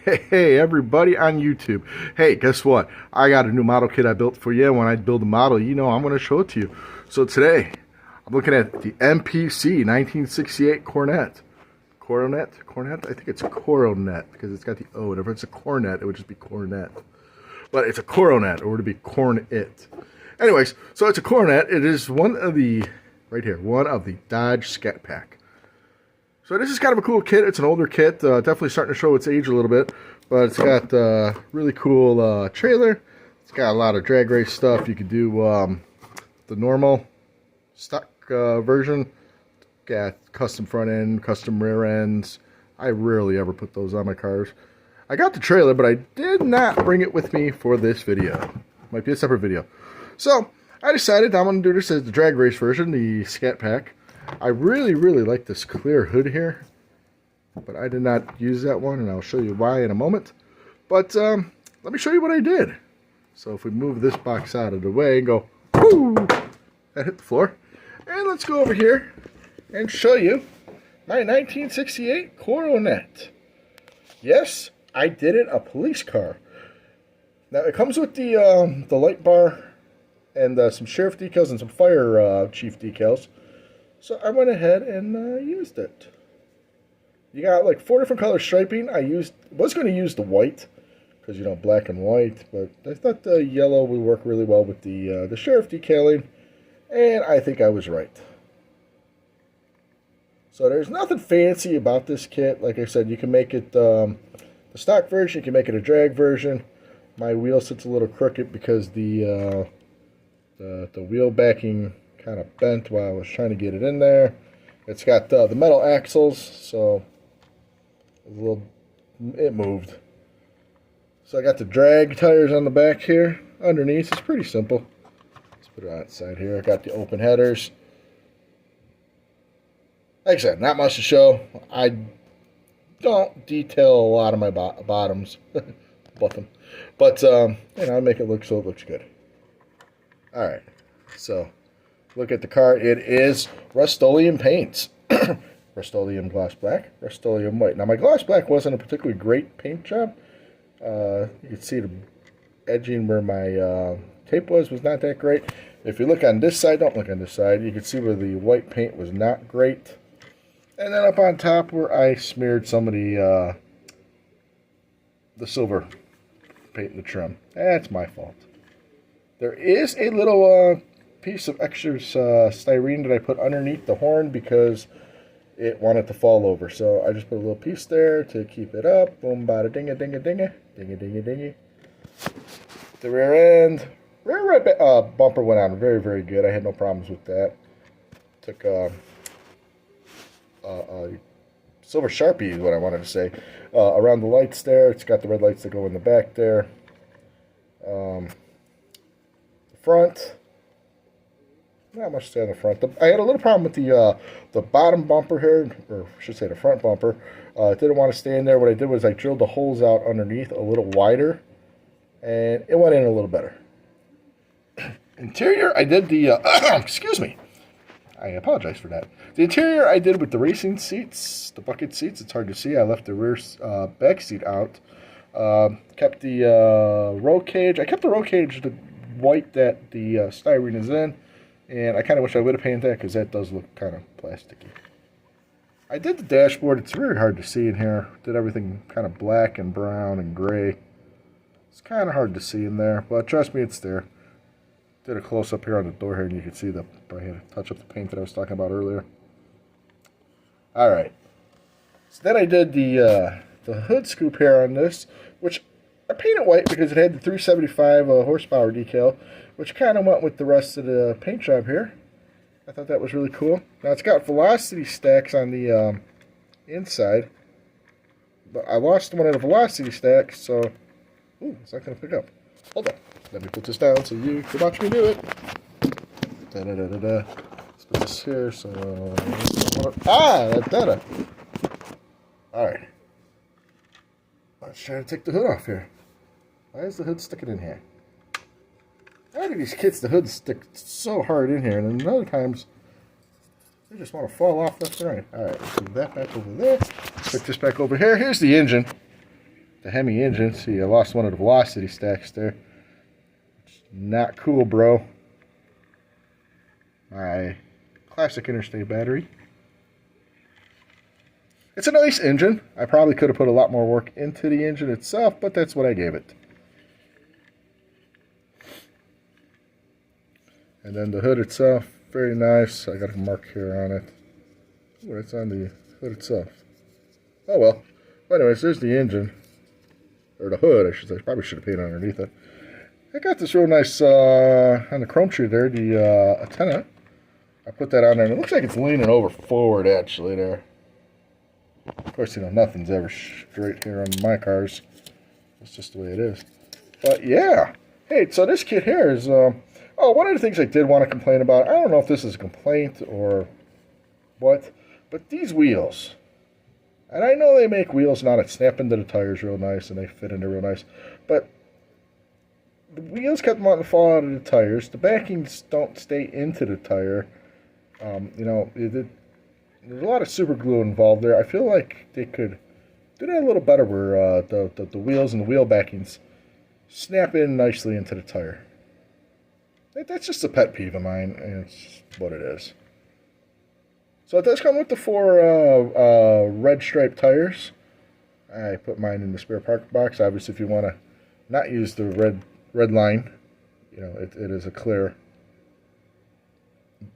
Hey everybody on YouTube. Hey, guess what? I got a new model kit I built for you. When I build a model, I'm going to show it to you. So today, I'm looking at the MPC 1968 Coronet. Coronet? I think it's Coronet because it's got the O. If it's a Coronet, it would just be Coronet. But it's a Coronet, or would it be Corn-it? Anyways, so it's a Coronet. It is one of the Dodge Scat Pack. So this is kind of a cool kit. It's an older kit, definitely starting to show its age a little bit, but it's got really cool trailer. It's got a lot of drag race stuff. You could do the normal stock version. Got custom front end, custom rear ends. I rarely ever put those on my cars. I got the trailer, but I did not bring it with me for this video. Might be a separate video. So I decided I'm going to do this as the drag race version, the Scat Pack. I really like this clear hood here, but I did not use that one, and I'll show you why in a moment. But let me show you what I did. So if we move this box out of the way and go, whoo, that hit the floor. And let's go over here and show you my 1968 Coronet. Yes, I did it a police car. Now it comes with the light bar and some sheriff decals and some fire chief decals. So I went ahead and used it. You got like 4 different color striping. I was going to use the white because black and white, but I thought the yellow would work really well with the sheriff decaling, and I think I was right. So there's nothing fancy about this kit. Like I said, you can make it the stock version. You can make it a drag version. My wheel sits a little crooked because the wheel backing kind of bent while I was trying to get it in there. It's got the metal axles, so it moved. So I got the drag tires on the back here. Underneath, it's pretty simple. Let's put it on its side here. I got the open headers. Like I said, not much to show. I don't detail a lot of my bottoms, but I make it look so it looks good. All right, so. Look at the car. It is Rust-Oleum paints. Rust-Oleum gloss black, Rust-Oleum white. Now, my gloss black wasn't a particularly great paint job. You can see the edging where my tape was not that great. If you look on this side, don't look on this side, you can see where the white paint was not great. And then up on top where I smeared some of the silver paint in the trim. That's my fault. There is a little piece of extra styrene that I put underneath the horn because it wanted to fall over. So I just put a little piece there to keep it up. Boom, bada, dinga, dinga, dinga, dinga, dinga, dinga. The rear bumper went on very good. I had no problems with that. Took silver Sharpie is what I wanted to say. Around the lights there, it's got the red lights that go in the back there. The front. Not much to say on the front. I had a little problem with the bottom bumper here, or I should say the front bumper. It didn't want to stay in there. What I did was I drilled the holes out underneath a little wider, and it went in a little better. Interior, I did the, excuse me. I apologize for that. The interior I did with the racing seats, the bucket seats. It's hard to see. I left the rear back seat out. Kept the roll cage. I kept the roll cage the white that the styrene is in. And I kind of wish I would have painted that because that does look kind of plasticky. I did the dashboard. It's very hard to see in here. Did everything kind of black and brown and gray. It's kind of hard to see in there, but trust me, it's there. Did a close-up here on the door here, and you can see I had to touch up the paint that I was talking about earlier. All right. So then I did the hood scoop here on this, which I painted white because it had the 375 horsepower decal, which kind of went with the rest of the paint job here. I thought that was really cool. Now it's got velocity stacks on the inside, but I lost one of the velocity stacks, so it's not going to pick up. Hold on. Let me put this down so you can watch me do it. Let's put this here so... Alright. Let's try to take the hood off here. Why is the hood sticking in here? Why do these kits, the hoods stick so hard in here, and then other times they just want to fall off left and right. Alright, let's move that back over there. Put this back over here. Here's the engine. the Hemi engine. See, I lost one of the velocity stacks there. Not cool, bro. My classic Interstate battery. It's a nice engine. I probably could have put a lot more work into the engine itself, but that's what I gave it. And then the hood itself, very nice. I got a mark here on it. Oh, it's on the hood itself. Oh well. Anyways, there's the engine. Or the hood, I should say. Probably should have painted underneath it. I got this real nice, on the chrome tree there, the antenna. I put that on there, and it looks like it's leaning over forward, actually, there. Of course, you know, nothing's ever straight here on my cars. It's just the way it is. But, yeah. Hey, so this kit here is, oh, one of the things I did want to complain about, I don't know if this is a complaint or what, but these wheels. And I know they make wheels now that snap into the tires real nice, and they fit in there real nice. But the wheels kept wanting to fall out of the tires. The backings don't stay into the tire. You know, there's a lot of super glue involved there. I feel like they could do that a little better where the wheels and the wheel backings snap in nicely into the tire. That's just a pet peeve of mine, and it's what it is. So it does come with the 4 red stripe tires. I put mine in the spare park box. Obviously, if you want to not use the red line, you know, it is a clear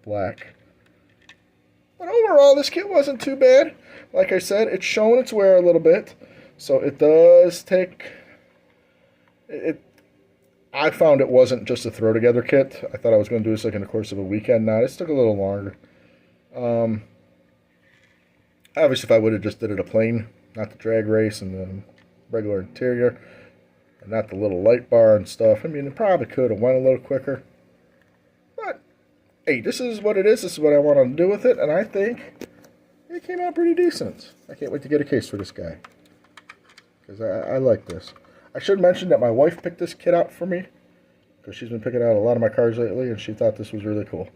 black. But overall, this kit wasn't too bad. Like I said, it's showing its wear a little bit. So it does take... I found it wasn't just a throw-together kit. I thought I was going to do this like in the course of a weekend. Now, this took a little longer. Obviously, if I would have just did it a plain, not the drag race and the regular interior, and not the little light bar and stuff, I mean, it probably could have went a little quicker. But, hey, this is what it is. This is what I want to do with it, and I think it came out pretty decent. I can't wait to get a case for this guy, because I like this. I should mention that my wife picked this kit out for me, because she's been picking out a lot of my cars lately, and she thought this was really cool.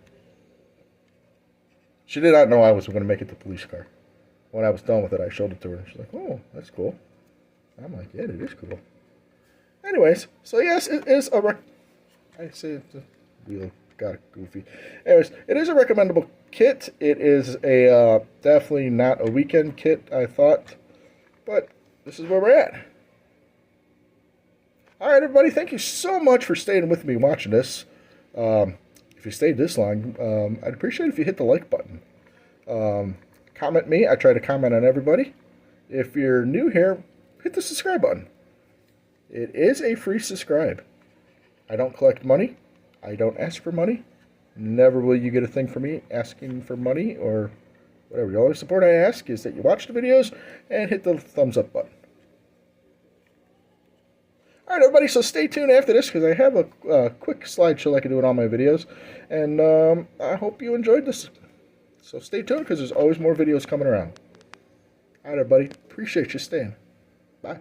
She did not know I was going to make it the police car. When I was done with it, I showed it to her, and she's like, oh, that's cool. I'm like, yeah, it is cool. Anyways, so yes, it is I say the wheel got goofy. Anyways, it is a recommendable kit. It is a definitely not a weekend kit, I thought, but this is where we're at. Alright, everybody, thank you so much for staying with me watching this. If you stayed this long, I'd appreciate it if you hit the like button. Comment me. I try to comment on everybody. If you're new here, hit the subscribe button. It is a free subscribe. I don't collect money. I don't ask for money. Never will you get a thing from me asking for money or whatever. The only support I ask is that you watch the videos and hit the thumbs up button. Alright, everybody, so stay tuned after this because I have a quick slideshow like I do in all my videos. And I hope you enjoyed this. So stay tuned because there's always more videos coming around. Alright, everybody. Appreciate you staying. Bye.